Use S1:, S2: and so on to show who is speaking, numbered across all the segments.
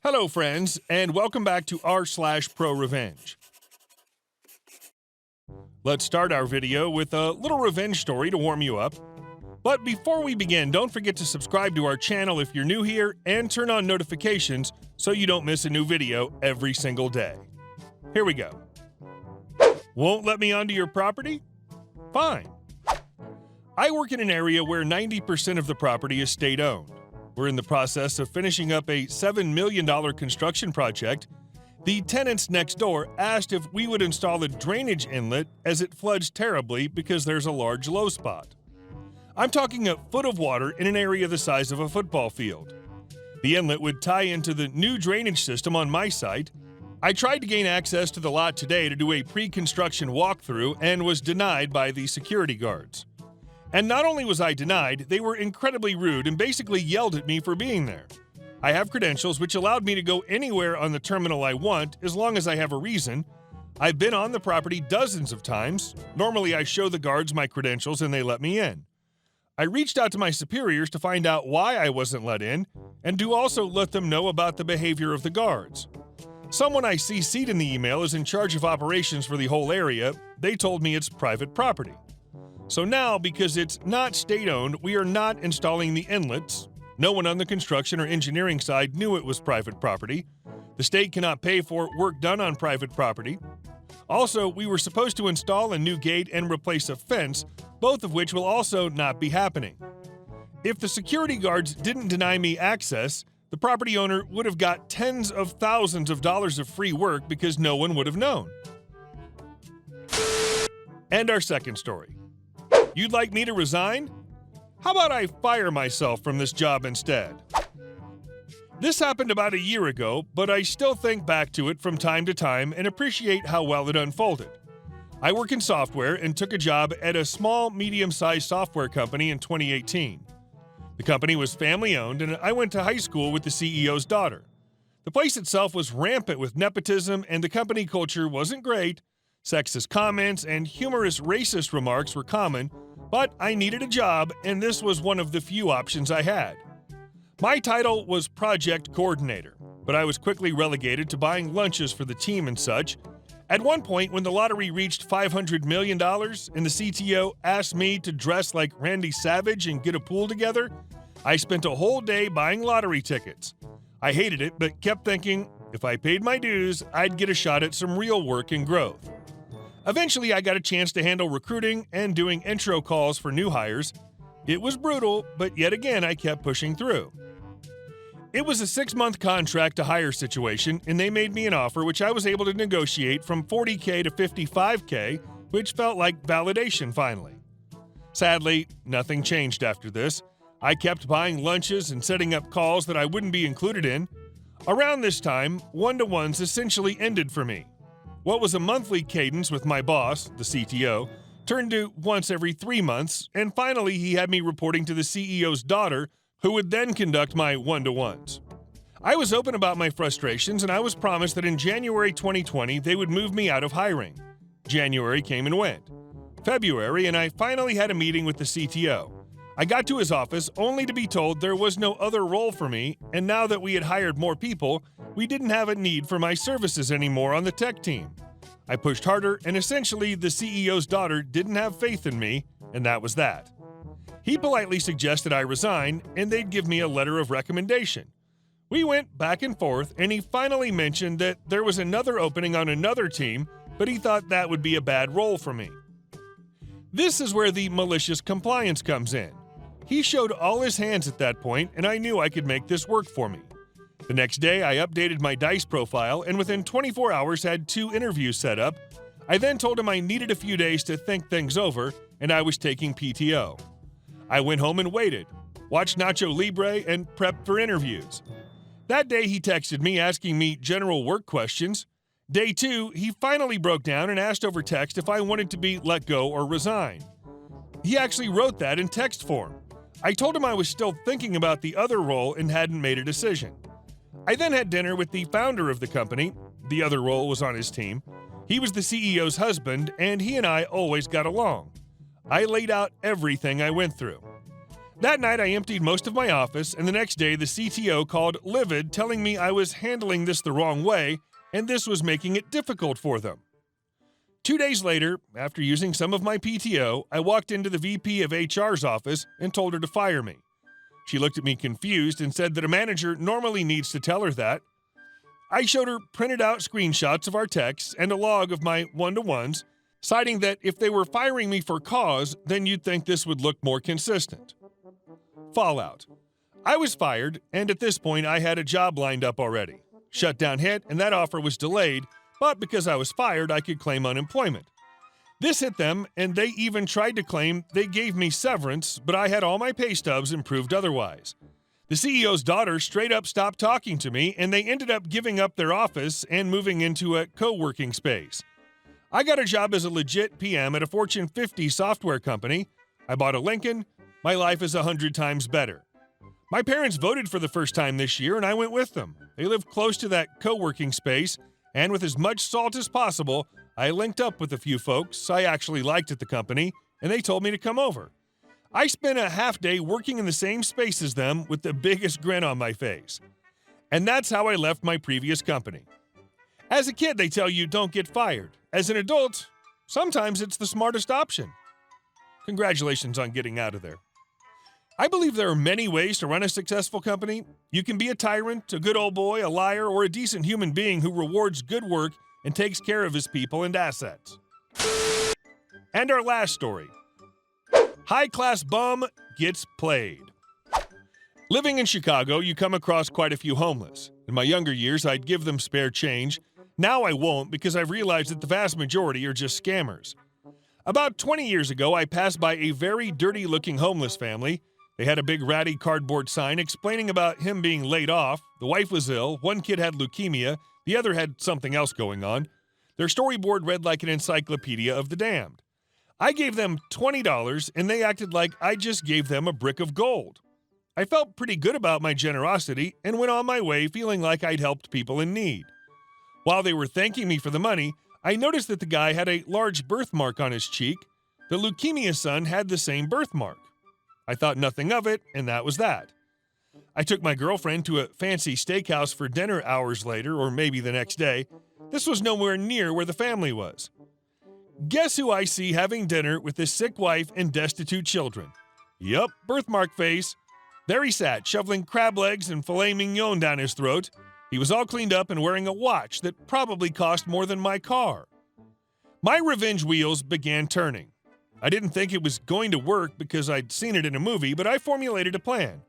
S1: Hello, friends, and welcome back to r/ProRevenge. Let's start our video with a little revenge story to warm you up. But before we begin, don't forget to subscribe to our channel if you're new here and turn on notifications so you don't miss a new video every single day. Here we go. Won't let me onto your property? Fine. I work in an area where 90% of the property is state-owned. We're in the process of finishing up a $7 million construction project. The tenants next door asked if we would install a drainage inlet as it floods terribly because there's a large low spot. I'm talking a foot of water in an area the size of a football field. The inlet would tie into the new drainage system on my site. I tried to gain access to the lot today to do a pre-construction walkthrough and was denied by the security guards. And not only was I denied, they were incredibly rude and basically yelled at me for being there. I have credentials which allowed me to go anywhere on the terminal I want as long as I have a reason. I've been on the property dozens of times. Normally I show the guards my credentials and they let me in. I reached out to my superiors to find out why I wasn't let in and to also let them know about the behavior of the guards. Someone I CC'd in the email is in charge of operations for the whole area. They told me it's private property. So now, because it's not state-owned, we are not installing the inlets. No one on the construction or engineering side knew it was private property. The state cannot pay for work done on private property. Also, we were supposed to install a new gate and replace a fence, both of which will also not be happening. If the security guards didn't deny me access, the property owner would have got tens of thousands of dollars of free work because no one would have known. And our second story. You'd like me to resign? How about I fire myself from this job instead? This happened about a year ago, but I still think back to it from time to time and appreciate how well it unfolded. I work in software and took a job at a small, medium-sized software company in 2018. The company was family-owned, and I went to high school with the CEO's daughter. The place itself was rampant with nepotism, and the company culture wasn't great. Sexist comments and humorous racist remarks were common, but I needed a job, and this was one of the few options I had. My title was project coordinator, but I was quickly relegated to buying lunches for the team and such. At one point, when the lottery reached $500 million and the CTO asked me to dress like Randy Savage and get a pool together, I spent a whole day buying lottery tickets. I hated it, but kept thinking, if I paid my dues, I'd get a shot at some real work and growth. Eventually, I got a chance to handle recruiting and doing intro calls for new hires. It was brutal, but yet again, I kept pushing through. It was a 6-month contract to hire situation, and they made me an offer which I was able to negotiate from $40K to $55K, which felt like validation finally. Sadly, nothing changed after this. I kept buying lunches and setting up calls that I wouldn't be included in. Around this time, one-to-ones essentially ended for me. What was a monthly cadence with my boss, the CTO, turned to once every 3 months, and finally he had me reporting to the CEO's daughter, who would then conduct my one-to-ones. I was open about my frustrations, and I was promised that in January 2020 they would move me out of hiring. January came and went. February, and I finally had a meeting with the CTO. I got to his office only to be told there was no other role for me, and now that we had hired more people, we didn't have a need for my services anymore on the tech team. I pushed harder, and essentially the CEO's daughter didn't have faith in me, and that was that. He politely suggested I resign, and they'd give me a letter of recommendation. We went back and forth, and he finally mentioned that there was another opening on another team, but he thought that would be a bad role for me. This is where the malicious compliance comes in. He showed all his hands at that point, and I knew I could make this work for me. The next day, I updated my DICE profile, and within 24 hours had 2 interviews set up. I then told him I needed a few days to think things over, and I was taking PTO. I went home and waited, watched Nacho Libre, and prepped for interviews. That day, he texted me asking me general work questions. Day 2, he finally broke down and asked over text if I wanted to be let go or resign. He actually wrote that in text form. I told him I was still thinking about the other role and hadn't made a decision. I then had dinner with the founder of the company. The other role was on his team. He was the CEO's husband, and he and I always got along. I laid out everything I went through. That night, I emptied most of my office, and the next day, the CTO called livid, telling me I was handling this the wrong way, and this was making it difficult for them. 2 days later, after using some of my PTO, I walked into the VP of HR's office and told her to fire me. She looked at me confused and said that a manager normally needs to tell her that. I showed her printed out screenshots of our texts and a log of my one-to-ones, citing that if they were firing me for cause, then you'd think this would look more consistent. Fallout. I was fired, and at this point I had a job lined up already. Shutdown hit, and that offer was delayed, but because I was fired, I could claim unemployment. This hit them, and they even tried to claim they gave me severance, but I had all my pay stubs and proved otherwise. The CEO's daughter straight up stopped talking to me, and they ended up giving up their office and moving into a co-working space. I got a job as a legit PM at a Fortune 50 software company. I bought a Lincoln. My life is 100 times better. My parents voted for the first time this year, and I went with them. They live close to that co-working space, and with as much salt as possible, I linked up with a few folks I actually liked at the company, and they told me to come over. I spent a half day working in the same space as them with the biggest grin on my face. And that's how I left my previous company. As a kid, they tell you don't get fired. As an adult, sometimes it's the smartest option. Congratulations on getting out of there. I believe there are many ways to run a successful company. You can be a tyrant, a good old boy, a liar, or a decent human being who rewards good work and takes care of his people and assets. And our last story. High-class bum gets played. Living in Chicago, you come across quite a few homeless. In my younger years, I'd give them spare change. Now I won't because I've realized that the vast majority are just scammers. About 20 years ago, I passed by a very dirty-looking homeless family. They had a big ratty cardboard sign explaining about him being laid off. The wife was ill, one kid had leukemia, the other had something else going on. Their storyboard read like an encyclopedia of the damned. I gave them $20, and they acted like I just gave them a brick of gold. I felt pretty good about my generosity and went on my way feeling like I'd helped people in need. While they were thanking me for the money, I noticed that the guy had a large birthmark on his cheek. The leukemia son had the same birthmark. I thought nothing of it, and that was that. I took my girlfriend to a fancy steakhouse for dinner hours later, or maybe the next day. This was nowhere near where the family was. Guess who I see having dinner with his sick wife and destitute children? Yup, birthmark face. There he sat, shoveling crab legs and filet mignon down his throat. He was all cleaned up and wearing a watch that probably cost more than my car. My revenge wheels began turning. I didn't think it was going to work because I'd seen it in a movie, but I formulated a plan.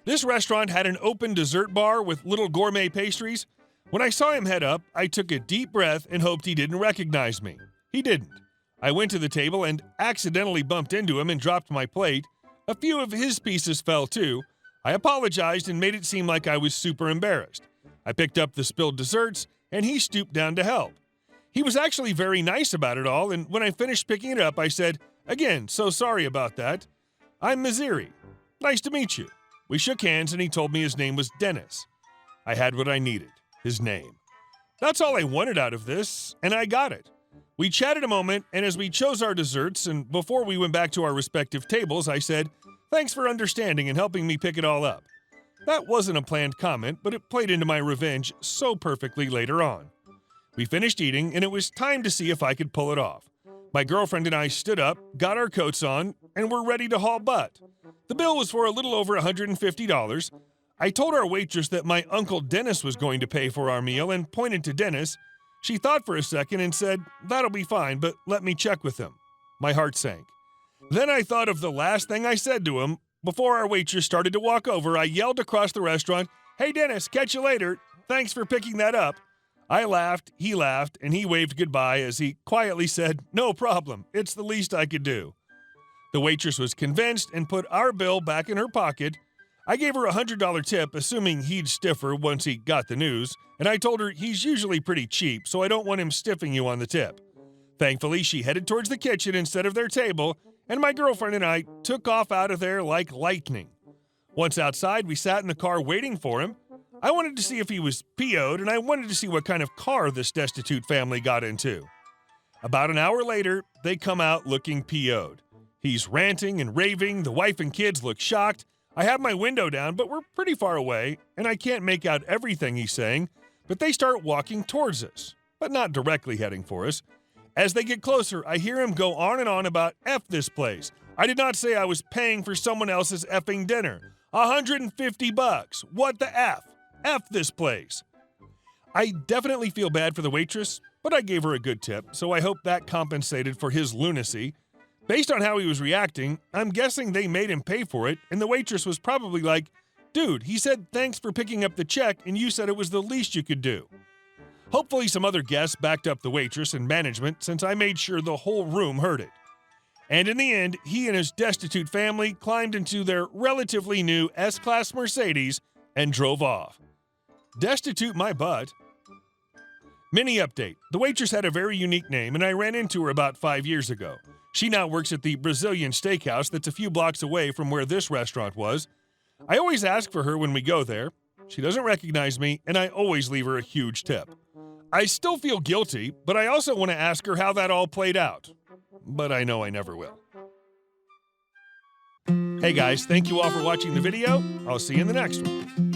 S1: This restaurant had an open dessert bar with little gourmet pastries. When I saw him head up, I took a deep breath and hoped he didn't recognize me. He didn't. I went to the table and accidentally bumped into him and dropped my plate. A few of his pieces fell too. I apologized and made it seem like I was super embarrassed. I picked up the spilled desserts, and he stooped down to help. He was actually very nice about it all, and when I finished picking it up, I said, "Again, so sorry about that. I'm Missouri. Nice to meet you." We shook hands, and he told me his name was Dennis. I had what I needed, his name. That's all I wanted out of this, and I got it. We chatted a moment, and as we chose our desserts, and before we went back to our respective tables, I said, "Thanks for understanding and helping me pick it all up." That wasn't a planned comment, but it played into my revenge so perfectly later on. We finished eating, and it was time to see if I could pull it off. My girlfriend and I stood up, got our coats on, and were ready to haul butt. The bill was for a little over $150. I told our waitress that my Uncle Dennis was going to pay for our meal and pointed to Dennis. She thought for a second and said, "That'll be fine, but let me check with him." My heart sank. Then I thought of the last thing I said to him. Before our waitress started to walk over, I yelled across the restaurant, "Hey Dennis, catch you later. Thanks for picking that up." I laughed, he laughed, and he waved goodbye as he quietly said, "No problem. It's the least I could do." The waitress was convinced and put our bill back in her pocket. I gave her a $100 tip, assuming he'd stiff her once he got the news, and I told her he's usually pretty cheap, so I don't want him stiffing you on the tip. Thankfully, she headed towards the kitchen instead of their table, and my girlfriend and I took off out of there like lightning. Once outside, we sat in the car waiting for him. I wanted to see if he was PO'd, and I wanted to see what kind of car this destitute family got into. About an hour later, they come out looking PO'd. He's ranting and raving, the wife and kids look shocked. I have my window down, but we're pretty far away, and I can't make out everything he's saying, but they start walking towards us, but not directly heading for us. As they get closer, I hear him go on and on about F this place. I did not say I was paying for someone else's effing dinner. $150. What the F? F this place. I definitely feel bad for the waitress, but I gave her a good tip, so I hope that compensated for his lunacy. Based on how he was reacting, I'm guessing they made him pay for it, and the waitress was probably like, "Dude, he said thanks for picking up the check, and you said it was the least you could do." Hopefully some other guests backed up the waitress and management, since I made sure the whole room heard it. And in the end, he and his destitute family climbed into their relatively new S-Class Mercedes and drove off. Destitute my butt. Mini update. The waitress had a very unique name, and I ran into her about 5 years ago. She now works at the Brazilian steakhouse that's a few blocks away from where this restaurant was. I always ask for her when we go there. She doesn't recognize me, and I always leave her a huge tip. I still feel guilty, but I also want to ask her how that all played out. But I know I never will. Hey guys, thank you all for watching the video. I'll see you in the next one.